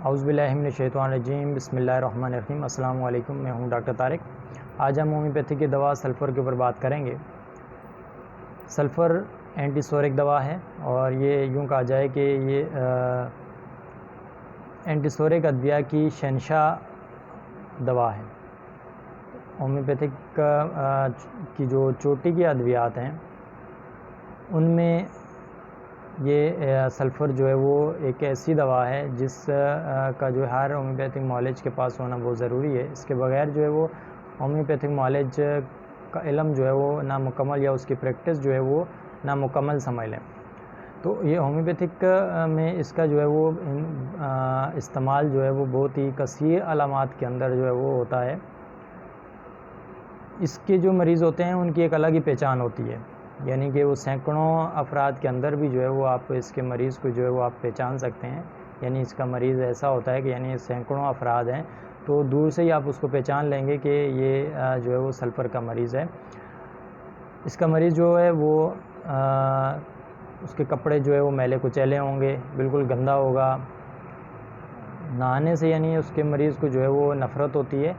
اعوذ باللہ من الشیطان الرجیم، بسم اللہ الرحمن الرحیم۔ السلام علیکم، میں ہوں ڈاکٹر طارق۔ آج ہم ہومیوپیتھی کی دوا سلفر کے اوپر بات کریں گے۔ سلفر اینٹی سورک دوا ہے اور یہ یوں کہا جائے کہ یہ اینٹی سورک ادویہ کی شہنشاہ دوا ہے۔ ہومیوپیتھک کی جو چوٹی کے ادویات ہیں ان میں یہ سلفر جو ہے وہ ایک ایسی دوا ہے جس کا جو ہر ہومیوپیتھک معالج کے پاس ہونا بہت ضروری ہے۔ اس کے بغیر جو ہے وہ ہومیوپیتھک معالج کا علم جو ہے وہ نامکمل یا اس کی پریکٹس جو ہے وہ نامکمل سمجھ لیں۔ تو یہ ہومیوپیتھک میں اس کا جو ہے وہ استعمال جو ہے وہ بہت ہی کثیر علامات کے اندر جو ہے وہ ہوتا ہے۔ اس کے جو مریض ہوتے ہیں ان کی ایک الگ ہی پہچان ہوتی ہے، یعنی کہ وہ سینکڑوں افراد کے اندر بھی جو ہے وہ آپ اس کے مریض کو جو ہے وہ آپ پہچان سکتے ہیں۔ یعنی اس کا مریض ایسا ہوتا ہے کہ یعنی سینکڑوں افراد ہیں تو دور سے ہی آپ اس کو پہچان لیں گے کہ یہ جو ہے وہ سلفر کا مریض ہے۔ اس کا مریض جو ہے وہ اس کے کپڑے جو ہے وہ میلے کچیلے ہوں گے، بالکل گندا ہوگا، نہانے سے یعنی اس کے مریض کو جو ہے وہ نفرت ہوتی ہے،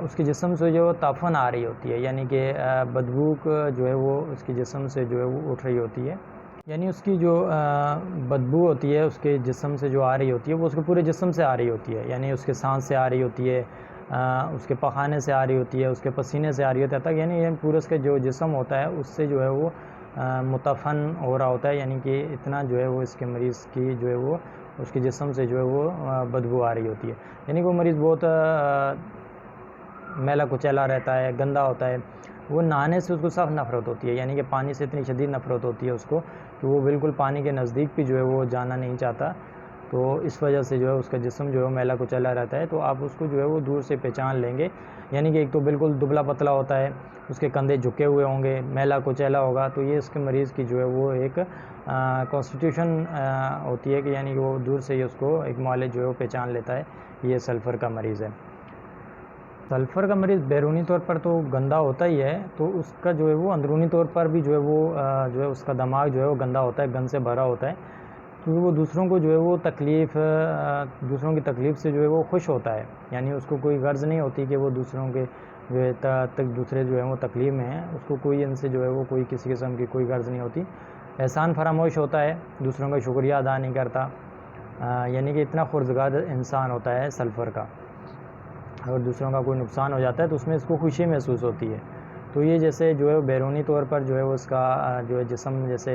اس کے جسم سے جو تافن آ رہی ہوتی ہے، یعنی کہ بدبو جو ہے وہ اس کے جسم سے جو ہے وہ اٹھ رہی ہوتی ہے، یعنی اس کی جو بدبو ہوتی ہے اس کے جسم سے جو آ رہی ہوتی ہے وہ اس کے پورے جسم سے آ رہی ہوتی ہے، یعنی اس کے سانس سے آ رہی ہوتی ہے، اس کے پخانے سے آ رہی ہوتی ہے، اس کے پسینے سے آ رہی ہوتی ہے، تک یعنی پورے اس کا جو جسم ہوتا ہے اس سے جو ہے وہ متفن ہو رہا ہوتا ہے، یعنی کہ اتنا جو ہے وہ اس کے مریض کی جو ہے وہ اس کے جسم سے جو ہے وہ بدبو آ رہی ہوتی ہے، یعنی وہ مریض بہت میلا کچیلا رہتا ہے، گندا ہوتا ہے۔ وہ نہانے سے اس کو سخت نفرت ہوتی ہے، یعنی کہ پانی سے اتنی شدید نفرت ہوتی ہے اس کو کہ وہ بالکل پانی کے نزدیک بھی جو ہے وہ جانا نہیں چاہتا۔ تو اس وجہ سے جو ہے اس کا جسم جو ہے میلا کچیلا رہتا ہے، تو آپ اس کو جو ہے وہ دور سے پہچان لیں گے، یعنی کہ ایک تو بالکل دبلا پتلا ہوتا ہے، اس کے کندھے جھکے ہوئے ہوں گے، میلا کچیلا ہوگا، تو یہ اس کے مریض کی جو ہے وہ ایک کانسٹیٹیوشن ہوتی ہے کہ یعنی کہ وہ دور سے ہی اس کو ایک معالج جو ہے وہ پہچان لیتا ہے کہ یہ سلفر کا مریض ہے۔ سلفر کا مریض بیرونی طور پر تو گندا ہوتا ہی ہے، تو اس کا جو ہے وہ اندرونی طور پر بھی جو ہے وہ جو ہے اس کا دماغ جو ہے وہ گندا ہوتا ہے، گند سے بھرا ہوتا ہے، کیونکہ وہ دوسروں کو جو ہے وہ دوسروں کی تکلیف سے جو ہے وہ خوش ہوتا ہے، یعنی اس کو کوئی غرض نہیں ہوتی کہ وہ دوسروں کے جو ہے دوسرے جو ہے وہ تکلیف میں ہیں، اس کو کوئی ان سے جو ہے وہ کوئی کسی قسم کی کوئی غرض نہیں ہوتی۔ احسان فراموش ہوتا ہے، دوسروں کا شکریہ ادا نہیں کرتا، یعنی کہ اتنا خورزگار انسان ہوتا ہے سلفر کا۔ اگر دوسروں کا کوئی نقصان ہو جاتا ہے تو اس میں اس کو خوشی محسوس ہوتی ہے۔ تو یہ جیسے جو ہے بیرونی طور پر جو ہے وہ اس کا جو ہے جسم جیسے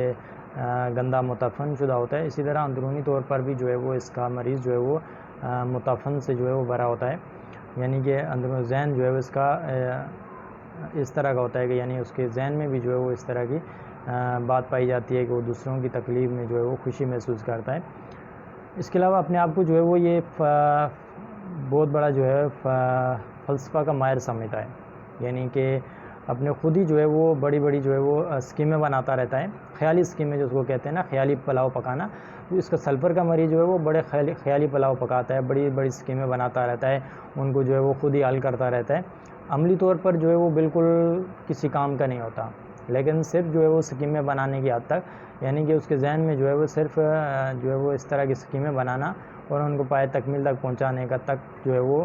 گندا متفن شدہ ہوتا ہے، اسی طرح اندرونی طور پر بھی جو ہے وہ اس کا مریض جو ہے وہ متفن سے جو ہے وہ بھرا ہوتا ہے، یعنی کہ اندرون ذہن جو ہے وہ اس کا اس طرح کا ہوتا ہے کہ یعنی اس کے ذہن میں بھی جو ہے وہ اس طرح کی بات پائی جاتی ہے کہ وہ دوسروں کی تکلیف میں جو ہے وہ خوشی محسوس کرتا ہے۔ اس کے علاوہ اپنے آپ کو جو ہے وہ یہ بہت بڑا جو ہے فلسفہ کا ماہر سمجھتا ہے، یعنی کہ اپنے خود ہی جو ہے وہ بڑی بڑی جو ہے وہ اسکیمیں بناتا رہتا ہے، خیالی اسکیمیں جو اس کو کہتے ہیں نا، خیالی پلاؤ پکانا۔ تو اس کا سلفر کا مریض جو ہے وہ بڑے خیالی پلاؤ پکاتا ہے، بڑی بڑی اسکیمیں بناتا رہتا ہے، ان کو جو ہے وہ خود ہی حل کرتا رہتا ہے۔ عملی طور پر جو ہے وہ بالکل کسی کام کا نہیں ہوتا، لیکن صرف جو ہے وہ اسکیمیں بنانے کی حد تک، یعنی کہ اس کے ذہن میں جو ہے وہ صرف جو ہے وہ اس طرح کی اسکیمیں بنانا اور ان کو پائے تکمیل تک پہنچانے کا تک جو ہے وہ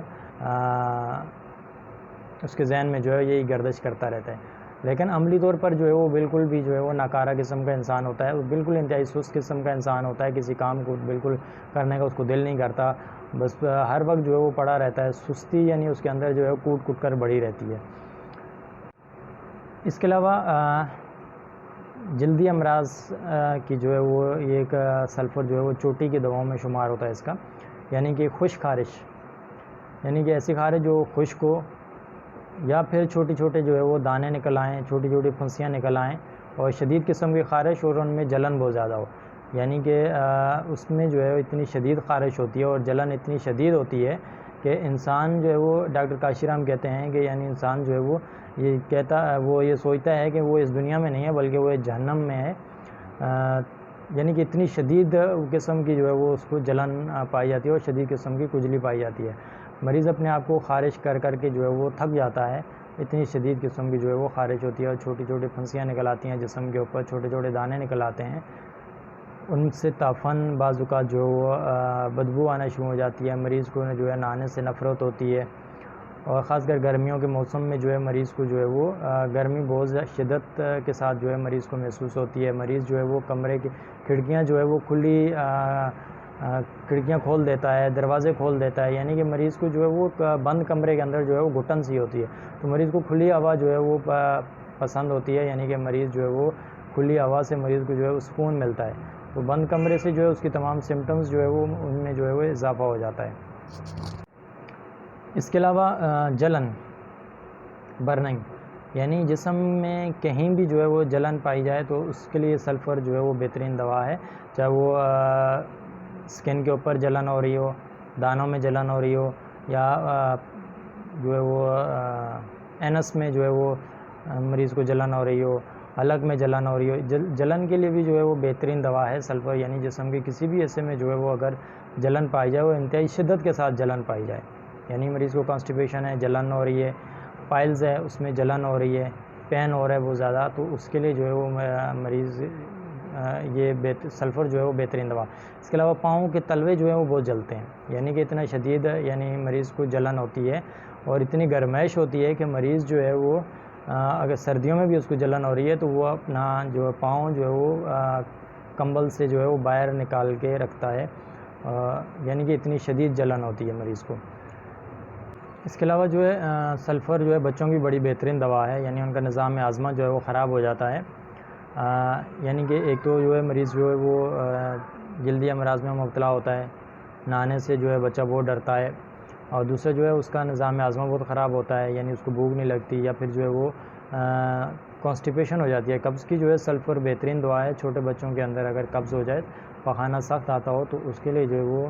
اس کے ذہن میں جو ہے یہی گردش کرتا رہتا ہے، لیکن عملی طور پر جو ہے وہ بالکل بھی جو ہے وہ ناکارہ قسم کا انسان ہوتا ہے، وہ بالکل انتہائی سست قسم کا انسان ہوتا ہے، کسی کام کو بالکل کرنے کا اس کو دل نہیں کرتا، بس ہر وقت جو ہے وہ پڑا رہتا ہے، سستی یعنی اس کے اندر جو ہے کوٹ کر بڑھی رہتی ہے۔ اس کے علاوہ جلدی امراض کی جو ہے وہ ایک سلفر جو ہے وہ چوٹی کی دواؤں میں شمار ہوتا ہے اس کا، یعنی کہ خشک خارش، یعنی کہ ایسی خارش جو خشک ہو یا پھر چھوٹے چھوٹے جو ہے وہ دانے نکل آئیں، چھوٹی چھوٹی پھنسیاں نکل آئیں، اور شدید قسم کی خارش اور ان میں جلن بہت زیادہ ہو، یعنی کہ اس میں جو ہے اتنی شدید خارش ہوتی ہے اور جلن اتنی شدید ہوتی ہے کہ انسان جو ہے وہ ڈاکٹر کاشیرام کہتے ہیں کہ یعنی انسان جو ہے وہ یہ سوچتا ہے کہ وہ اس دنیا میں نہیں ہے بلکہ وہ جہنم میں ہے، یعنی کہ اتنی شدید قسم کی جو ہے وہ اس کو جلن پائی جاتی ہے اور شدید قسم کی کھجلی پائی جاتی ہے۔ مریض اپنے آپ کو خارش کر کر کے جو ہے وہ تھک جاتا ہے، اتنی شدید قسم کی جو ہے وہ خارش ہوتی ہے اور چھوٹی چھوٹی پھنسیاں نکل آتی ہیں جسم کے اوپر، چھوٹے چھوٹے دانے نکل آتے ہیں، ان سے تعفن بعض اوقات جو بدبو آنا شروع ہو جاتی ہے، مریض کو جو ہے نہانے سے نفرت ہوتی ہے، اور خاص کر گرمیوں کے موسم میں جو ہے مریض کو جو ہے وہ گرمی بہت شدت کے ساتھ جو ہے مریض کو محسوس ہوتی ہے۔ مریض جو ہے وہ کمرے کی کھڑکیاں جو ہے وہ کھلی کھڑکیاں کھول دیتا ہے، دروازے کھول دیتا ہے، یعنی کہ مریض کو جو ہے وہ بند کمرے کے اندر جو ہے وہ گھٹن سی ہوتی ہے، تو مریض کو کھلی ہوا جو ہے وہ پسند ہوتی ہے، یعنی کہ مریض جو ہے وہ کھلی ہوا سے مریض کو جو ہے سکون ملتا ہے، تو بند کمرے سے جو ہے اس کی تمام سمٹمز جو ہے وہ ان میں جو ہے وہ اضافہ ہو جاتا ہے۔ اس کے علاوہ جلن، برننگ، یعنی جسم میں کہیں بھی جو ہے وہ جلن پائی جائے تو اس کے لیے سلفر جو ہے وہ بہترین دوا ہے، چاہے وہ اسکن کے اوپر جلن ہو رہی ہو، دانوں میں جلن ہو رہی ہو، یا جو ہے وہ اینس میں جو ہے وہ مریض کو جلن ہو رہی ہو، حلق میں جلن ہو رہی ہو، جلن کے لیے بھی جو ہے وہ بہترین دوا ہے سلفر، یعنی جسم کے کسی بھی حصے میں جو ہے وہ اگر جلن پائی جائے، وہ انتہائی شدت کے ساتھ جلن پائی جائے، یعنی مریض کو کانسٹیپیشن ہے، جلن ہو رہی ہے، پائلز ہے اس میں جلن ہو رہی ہے، پین ہو رہا ہے بہت زیادہ، تو اس کے لیے جو ہے وہ مریض یہ سلفر جو ہے وہ بہترین دوا۔ اس کے علاوہ پاؤں کے تلوے جو ہیں وہ بہت جلتے ہیں، یعنی کہ اتنا شدید یعنی مریض کو جلن ہوتی ہے اور اتنی گرمائش ہوتی ہے کہ مریض جو ہے وہ اگر سردیوں میں بھی اس کو جلن ہو رہی ہے تو وہ اپنا جو پاؤں جو ہے وہ کمبل سے جو ہے وہ باہر نکال کے رکھتا ہے، یعنی کہ اتنی شدید جلن ہوتی ہے مریض کو۔ اس کے علاوہ جو ہے سلفر جو ہے بچوں کی بڑی بہترین دوا ہے، یعنی ان کا نظام ہاضمہ جو ہے وہ خراب ہو جاتا ہے، یعنی کہ ایک تو جو ہے مریض جو ہے وہ جلدی امراض میں مبتلا ہوتا ہے، نہانے سے جو ہے بچہ بہت ڈرتا ہے، اور دوسرا جو ہے اس کا نظام ہاضمہ بہت خراب ہوتا ہے، یعنی اس کو بھوک نہیں لگتی، یا پھر جو ہے وہ کانسٹیپیشن ہو جاتی ہے۔ قبض کی جو ہے سلفر بہترین دوا ہے، چھوٹے بچوں کے اندر اگر قبض ہو جائے، پخانہ سخت آتا ہو تو اس کے لیے جو ہے وہ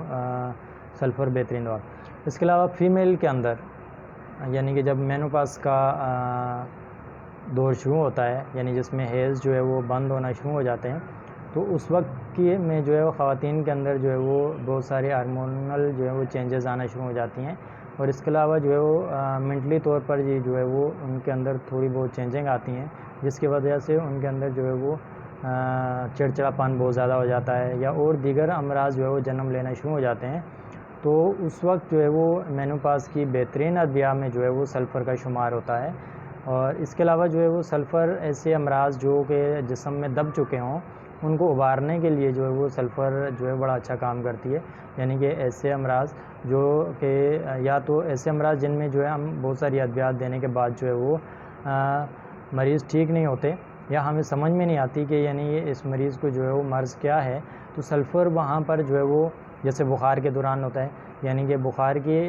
سلفر بہترین دوا۔ اس کے علاوہ فیمیل کے اندر یعنی کہ جب مینوپاز کا دور شروع ہوتا ہے، یعنی جس میں ہیئرز جو ہے وہ بند ہونا شروع ہو جاتے ہیں، تو اس وقت کی میں جو ہے وہ خواتین کے اندر جو ہے وہ بہت سارے ہارمونل جو ہے وہ چینجز آنا شروع ہو جاتی ہیں، اور اس کے علاوہ جو ہے وہ مینٹلی طور پر جو ہے وہ ان کے اندر تھوڑی بہت چینجنگ آتی ہیں، جس کی وجہ سے ان کے اندر جو ہے وہ چڑچڑاپن بہت زیادہ ہو جاتا ہے، یا اور دیگر امراض جو ہے وہ جنم لینا شروع ہو جاتے ہیں، تو اس وقت جو ہے وہ مینوپاز کی بہترین ادویہ میں جو ہے وہ سلفر کا شمار ہوتا ہے۔ اور اس کے علاوہ جو ہے وہ سلفر ایسے امراض جو کہ جسم میں دب چکے ہوں ان کو ابھارنے کے لیے جو ہے وہ سلفر جو ہے بڑا اچھا کام کرتی ہے، یعنی کہ ایسے امراض جو کہ یا تو ایسے امراض جن میں جو ہے ہم بہت ساری ادویات دینے کے بعد جو ہے وہ مریض ٹھیک نہیں ہوتے، یا ہمیں سمجھ میں نہیں آتی کہ یعنی اس مریض کو جو ہے وہ مرض کیا ہے، تو سلفر وہاں پر جو ہے وہ جیسے بخار کے دوران ہوتا ہے، یعنی کہ بخار کے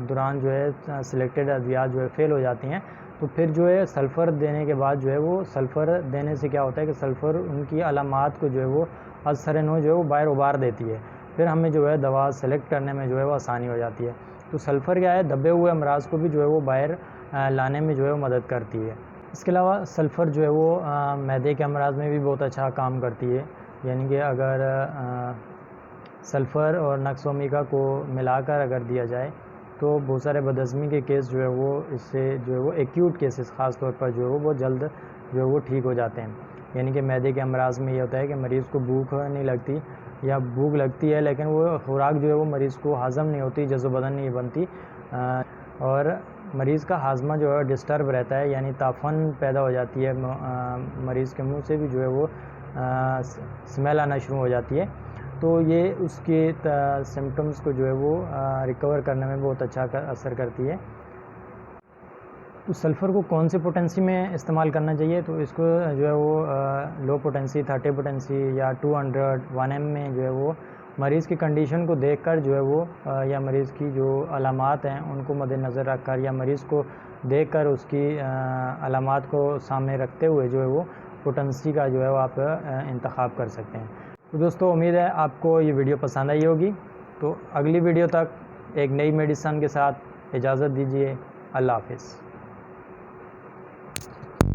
دوران جو ہے سلیکٹڈ ادویات جو ہے فیل ہو جاتی ہیں، تو پھر جو ہے سلفر دینے کے بعد جو ہے وہ سلفر دینے سے کیا ہوتا ہے کہ سلفر ان کی علامات کو جو ہے وہ اثر نو جو ہے وہ باہر ابھار دیتی ہے، پھر ہمیں جو ہے دوا سلیکٹ کرنے میں جو ہے وہ آسانی ہو جاتی ہے۔ تو سلفر کیا ہے، دبے ہوئے امراض کو بھی جو ہے وہ باہر لانے میں جو ہے وہ مدد کرتی ہے۔ اس کے علاوہ سلفر جو ہے وہ معدے کے امراض میں بھی بہت اچھا کام کرتی ہے، یعنی کہ اگر سلفر اور نقص اومیگا کو ملا کر اگر دیا جائے تو بہت سارے بدہضمی کے کیس جو ہے وہ اس سے جو ہے وہ ایکیوٹ کیسز خاص طور پر جو ہے وہ بہت جلد جو ہے وہ ٹھیک ہو جاتے ہیں، یعنی کہ معدے کے امراض میں یہ ہوتا ہے کہ مریض کو بھوک نہیں لگتی، یا بھوک لگتی ہے لیکن وہ خوراک جو ہے وہ مریض کو ہضم نہیں ہوتی، جزو بدن نہیں بنتی، اور مریض کا ہاضمہ جو ہے ڈسٹرب رہتا ہے، یعنی تعفن پیدا ہو جاتی ہے، مریض کے منہ سے بھی جو ہے وہ اسمیل آنا شروع ہو جاتی ہے، تو یہ اس کے سمٹمز کو جو ہے وہ ریکور کرنے میں بہت اچھا اثر کرتی ہے۔ تو سلفر کو کون سی پوٹنسی میں استعمال کرنا چاہیے، تو اس کو جو ہے وہ لو پوٹنسی 30 پوٹنسی یا 200 1 m میں جو ہے وہ مریض کی کنڈیشن کو دیکھ کر جو ہے وہ یا مریض کی جو علامات ہیں ان کو مد نظر رکھ کر، یا مریض کو دیکھ کر اس کی علامات کو سامنے رکھتے ہوئے جو ہے وہ پوٹنسی کا جو ہے وہ آپ انتخاب کر سکتے ہیں۔ تو دوستو امید ہے آپ کو یہ ویڈیو پسند آئی ہوگی، تو اگلی ویڈیو تک ایک نئی میڈیسن کے ساتھ اجازت دیجیے، اللہ حافظ۔